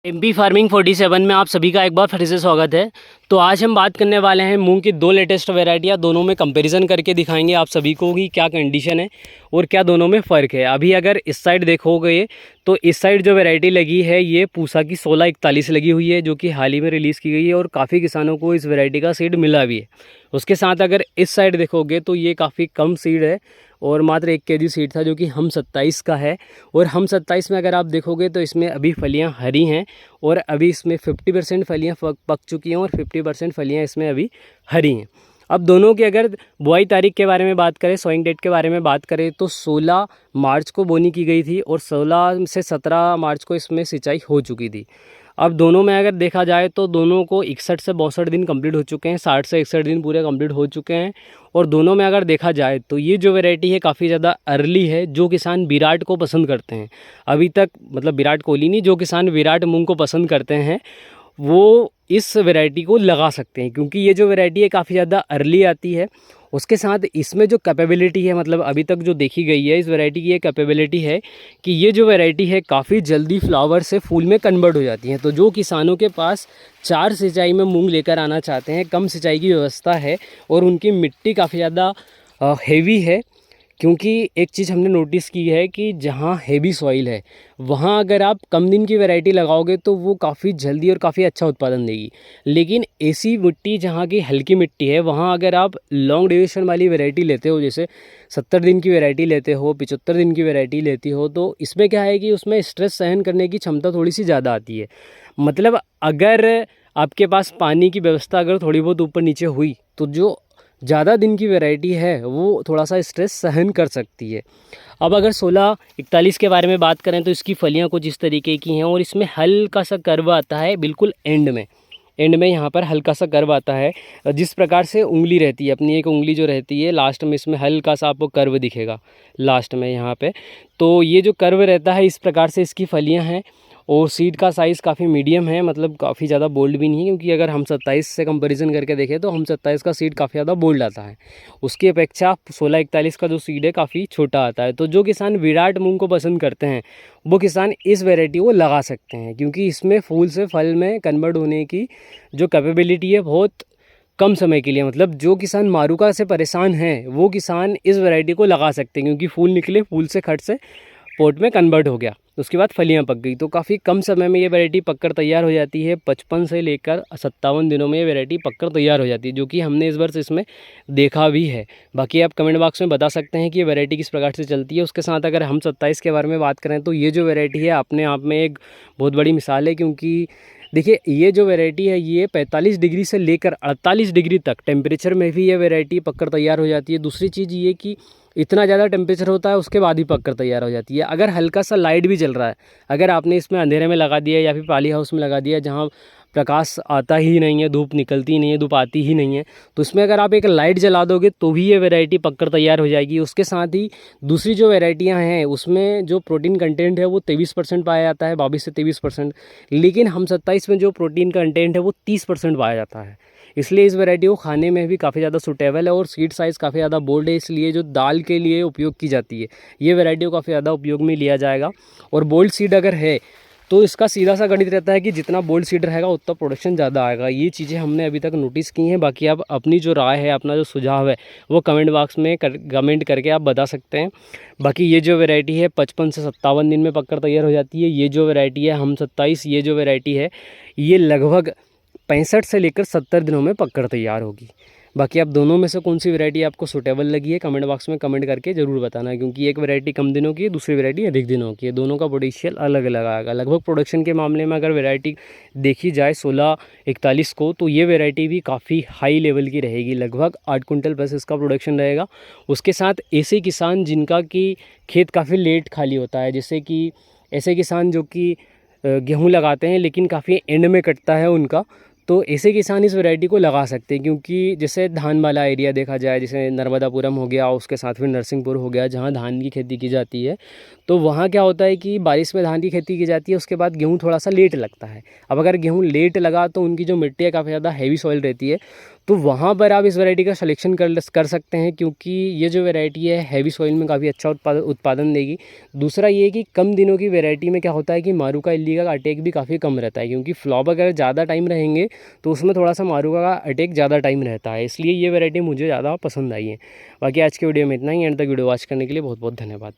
MP farming 47 में आप सभी का एक बार फिर से स्वागत है। तो आज हम बात करने वाले हैं मूंग की दो लेटेस्ट वैरायटियाँ, दोनों में कंपैरिजन करके दिखाएंगे आप सभी को कि क्या कंडीशन है और क्या दोनों में फ़र्क है। अभी अगर इस साइड देखोगे तो इस साइड जो वैरायटी लगी है ये पूसा की 1641 लगी हुई है, जो कि हाल ही में रिलीज़ की गई है और काफ़ी किसानों को इस वैरायटी का सीड मिला भी है। उसके साथ अगर इस साइड देखोगे तो ये काफ़ी कम सीड है और मात्र 1 केजी सीड था, जो कि हम 27 का है। और हम 27 में अगर आप देखोगे तो इसमें अभी फलियां हरी हैं और अभी इसमें 50% फलियां पक चुकी हैं और 50% फलियां इसमें अभी हरी हैं। अब दोनों की अगर बुआई तारीख के बारे में बात करें, सोइंग डेट के बारे में बात करें, तो 16 मार्च को बोनी की गई थी और 16 से 17 मार्च को इसमें सिंचाई हो चुकी थी। अब दोनों में अगर देखा जाए तो दोनों को 61 से 62 दिन कंप्लीट हो चुके हैं, 60 से 61 दिन पूरे कंप्लीट हो चुके हैं। और दोनों में अगर देखा जाए तो ये जो वैरायटी है काफ़ी ज़्यादा अर्ली है। जो किसान विराट को पसंद करते हैं, अभी तक मतलब विराट कोहली नहीं, जो किसान विराट मूंग को पसंद करते हैं वो इस वैरायटी को लगा सकते हैं, क्योंकि ये जो वैरायटी है काफ़ी ज़्यादा अर्ली आती है। उसके साथ इसमें जो कैपेबिलिटी है, मतलब अभी तक जो देखी गई है इस वैरायटी की, ये कैपेबिलिटी है कि ये जो वैरायटी है काफ़ी जल्दी फ्लावर से फूल में कन्वर्ट हो जाती है। तो जो किसानों के पास 4 सिंचाई में मूंग लेकर आना चाहते हैं, कम सिंचाई की व्यवस्था है और उनकी मिट्टी काफ़ी ज़्यादा हेवी है, क्योंकि एक चीज़ हमने नोटिस की है कि जहाँ हेवी सॉइल है वहाँ अगर आप कम दिन की वैरायटी लगाओगे तो वो काफ़ी जल्दी और काफ़ी अच्छा उत्पादन देगी। लेकिन ऐसी मिट्टी जहाँ की हल्की मिट्टी है वहाँ अगर आप लॉन्ग ड्यूरेशन वाली वैरायटी लेते हो, जैसे 70 दिन की वैरायटी लेते हो, 75 दिन की वैरायटी लेती हो, तो इसमें क्या है कि उसमें स्ट्रेस सहन करने की क्षमता थोड़ी सी ज़्यादा आती है। मतलब अगर आपके पास पानी की व्यवस्था अगर थोड़ी बहुत ऊपर नीचे हुई तो जो ज़्यादा दिन की वैरायटी है वो थोड़ा सा स्ट्रेस सहन कर सकती है। अब अगर 1641 के बारे में बात करें तो इसकी फलियां कुछ इस तरीके की हैं और इसमें हल्का सा कर्व आता है बिल्कुल एंड में यहाँ पर हल्का सा कर्व आता है। जिस प्रकार से उंगली रहती है, अपनी एक उंगली जो रहती है लास्ट में, इसमें हल्का सा आपको कर्व दिखेगा लास्ट में यहाँ पे। तो ये जो कर्व रहता है इस प्रकार से इसकी फलियाँ हैं और सीड का साइज़ काफ़ी मीडियम है, मतलब काफ़ी ज़्यादा बोल्ड भी नहीं है, क्योंकि अगर हम 27 से कंपैरिजन करके देखें तो हम 27 का सीड काफ़ी ज़्यादा बोल्ड आता है। उसकी अपेक्षा 1641 का जो सीड है काफ़ी छोटा आता है। तो जो किसान विराट मूंग को पसंद करते हैं वो किसान इस वैरायटी को लगा सकते हैं, क्योंकि इसमें फूल से फल में कन्वर्ट होने की जो कैपेबिलिटी है बहुत कम समय के लिए, मतलब जो किसान मारूका से परेशान हैं वो किसान इस वैरायटी को लगा सकते हैं, क्योंकि फूल निकले, फूल से खट से पोट में कन्वर्ट हो गया, उसके बाद फलियां पक गई, तो काफ़ी कम समय में ये वैरायटी पककर तैयार हो जाती है। 55 से लेकर 57 दिनों में ये वैरायटी पककर तैयार हो जाती है, जो कि हमने इस वर्ष इसमें देखा भी है। बाकी आप कमेंट बॉक्स में बता सकते हैं कि ये वैरायटी किस प्रकार से चलती है। उसके साथ अगर हम 27 के बारे में बात करें तो ये जो वैरायटी है अपने आप में एक बहुत बड़ी मिसाल है, क्योंकि देखिए ये जो वैरायटी है ये 45 डिग्री से लेकर 48 डिग्री तक टेम्परेचर में भी ये वैरायटी पककर तैयार हो जाती है। दूसरी चीज़ ये कि इतना ज़्यादा टेम्परेचर होता है उसके बाद ही पककर तैयार हो जाती है। अगर हल्का सा लाइट भी जल रहा है, अगर आपने इसमें अंधेरे में लगा दिया या फिर पाली हाउस में लगा दिया जहाँ प्रकाश आता ही नहीं है, धूप निकलती ही नहीं है, धूप आती ही नहीं है, तो इसमें अगर आप एक लाइट जला दोगे तो भी ये वैरायटी पककर तैयार हो जाएगी। उसके साथ ही दूसरी जो वैरायटियाँ हैं उसमें जो प्रोटीन कंटेंट है वो 23% पाया जाता है, 22 से 23%। लेकिन हम 27 में जो प्रोटीन कंटेंट है वो 30% पाया जाता है। इसलिए इस वैरायटी को खाने में भी काफ़ी ज़्यादा सूटेबल है और सीड साइज़ काफ़ी ज़्यादा बोल्ड है, इसलिए जो दाल के लिए उपयोग की जाती है ये वैरायटी को काफ़ी ज़्यादा उपयोग में लिया जाएगा। और बोल्ड सीड अगर है तो इसका सीधा सा गणित रहता है कि जितना बोल्ड सीड रहेगा उतना प्रोडक्शन ज़्यादा आएगा। ये चीज़ें हमने अभी तक नोटिस की हैं। बाकी आप अपनी जो राय है, अपना जो सुझाव है वो कमेंट बॉक्स में कमेंट करके आप बता सकते हैं। बाकी ये जो वैरायटी है 55 से 57 दिन में पककर तैयार हो जाती है। ये जो वैरायटी है हम 27, ये जो वैरायटी है ये लगभग 65 से लेकर 70 दिनों में पककर तैयार होगी। बाकी आप दोनों में से कौन सी वैरायटी आपको सूटेबल लगी है कमेंट बॉक्स में कमेंट करके ज़रूर बताना, क्योंकि एक वैरायटी कम दिनों की है, दूसरी वैरायटी अधिक दिनों की है, दोनों का पोटेंशियल अलग अलग आएगा। लगभग प्रोडक्शन के मामले में अगर वैरायटी देखी जाए 1641 को, तो ये वैरायटी भी काफ़ी हाई लेवल की रहेगी, लगभग 8 कुंटल प्लस इसका प्रोडक्शन रहेगा। उसके साथ ऐसे किसान जिनका कि खेत काफ़ी लेट खाली होता है, जैसे कि ऐसे किसान जो कि गेहूँ लगाते हैं लेकिन काफ़ी एंड में कटता है उनका, तो ऐसे किसान इस वैरायटी को लगा सकते हैं। क्योंकि जैसे धान वाला एरिया देखा जाए, जैसे नर्मदापुरम हो गया, उसके साथ फिर नरसिंहपुर हो गया, जहाँ धान की खेती की जाती है, तो वहाँ क्या होता है कि बारिश में धान की खेती की जाती है, उसके बाद गेहूँ थोड़ा सा लेट लगता है। अब अगर गेहूँ लेट लगा तो उनकी जो मिट्टी है काफ़ी ज़्यादा हैवी सॉइल रहती है, तो वहाँ पर आप इस वैरायटी का सिलेक्शन कर सकते हैं, क्योंकि ये जो वैरायटी है हैवी सॉइल में काफ़ी अच्छा उत्पादन देगी। दूसरा ये कि कम दिनों की वैरायटी में क्या होता है कि मारुका इल्ली का अटैक भी काफ़ी कम रहता है, क्योंकि फ्लॉप अगर ज़्यादा टाइम रहेंगे तो उसमें थोड़ा सा मारुका का अटैक ज़्यादा टाइम रहता है, इसलिए ये वैरायटी मुझे ज़्यादा पसंद आई है। बाकी आज के वीडियो में इतना ही। एंड तक वीडियो वॉच करने के लिए बहुत बहुत धन्यवाद।